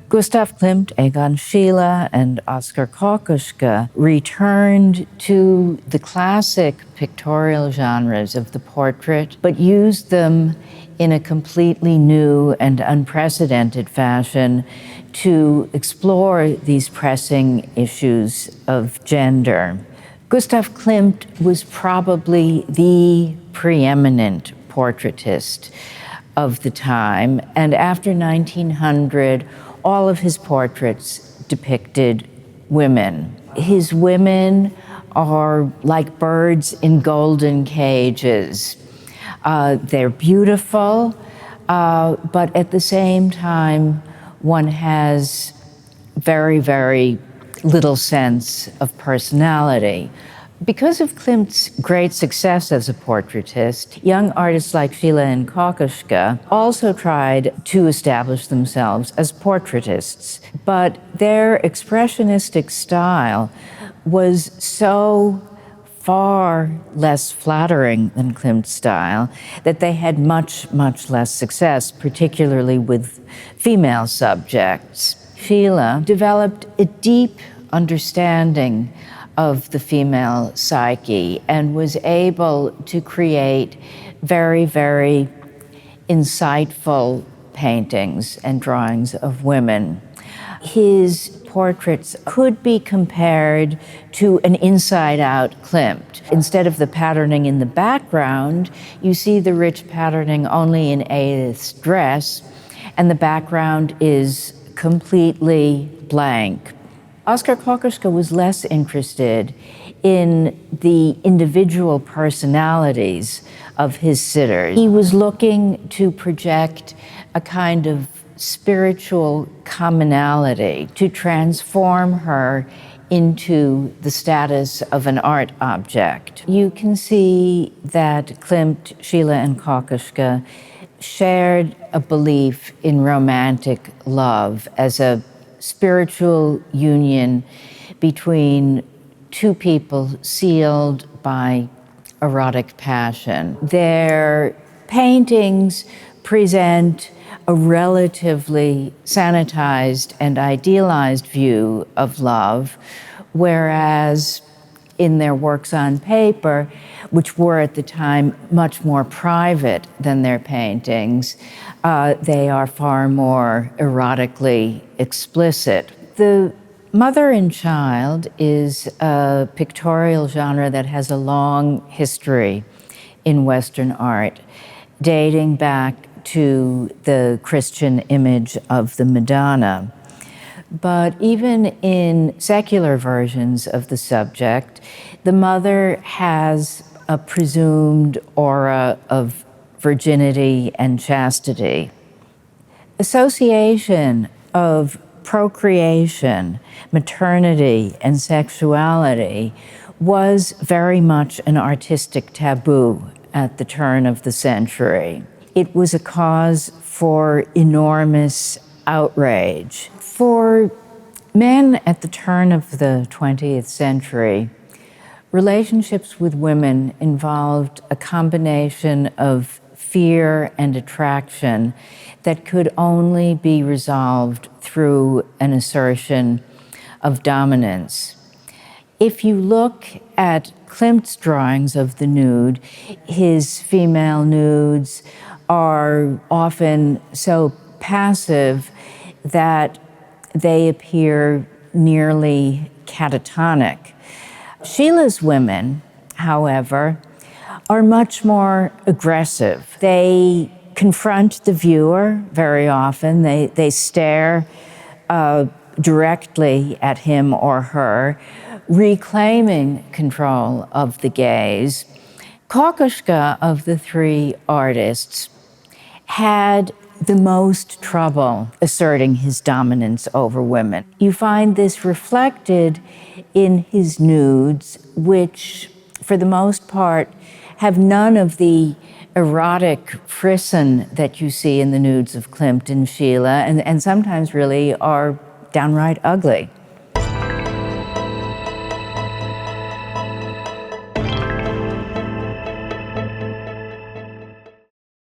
Gustav Klimt, Egon Schiele, and Oskar Kokoschka returned to the classic pictorial genres of the portrait, but used them in a completely new and unprecedented fashion to explore these pressing issues of gender. Gustav Klimt was probably the preeminent portraitist of the time, and after 1900, all of his portraits depicted women. His women are like birds in golden cages. They're beautiful, but at the same time, one has very, very little sense of personality. Because of Klimt's great success as a portraitist, young artists like Schiele and Kokoschka also tried to establish themselves as portraitists, but their expressionistic style was so far less flattering than Klimt's style that they had much, much less success, particularly with female subjects. Schiele developed a deep understanding of the female psyche and was able to create very, very insightful paintings and drawings of women. His portraits could be compared to an inside-out Klimt. Instead of the patterning in the background, you see the rich patterning only in Edith's dress, and the background is completely blank. Oskar Kokoschka was less interested in the individual personalities of his sitters. He was looking to project a kind of spiritual commonality, to transform her into the status of an art object. You can see that Klimt, Schiele, and Kokoschka shared a belief in romantic love as a spiritual union between two people sealed by erotic passion. Their paintings present a relatively sanitized and idealized view of love, whereas in their works on paper, which were at the time much more private than their paintings, they are far more erotically explicit. The mother and child is a pictorial genre that has a long history in Western art, dating back to the Christian image of the Madonna. But even in secular versions of the subject, the mother has a presumed aura of virginity and chastity. Association of procreation, maternity, and sexuality was very much an artistic taboo at the turn of the century. It was a cause for enormous outrage. For men at the turn of the 20th century, relationships with women involved a combination of fear and attraction that could only be resolved through an assertion of dominance. If you look at Klimt's drawings of the nude, his female nudes are often so passive that they appear nearly catatonic. Schiele's women, however, are much more aggressive. They confront the viewer very often. They stare directly at him or her, reclaiming control of the gaze. Kokoschka, of the three artists, had the most trouble asserting his dominance over women. You find this reflected in his nudes, which, for the most part, have none of the erotic frisson that you see in the nudes of Klimt and Schiele, and sometimes really are downright ugly.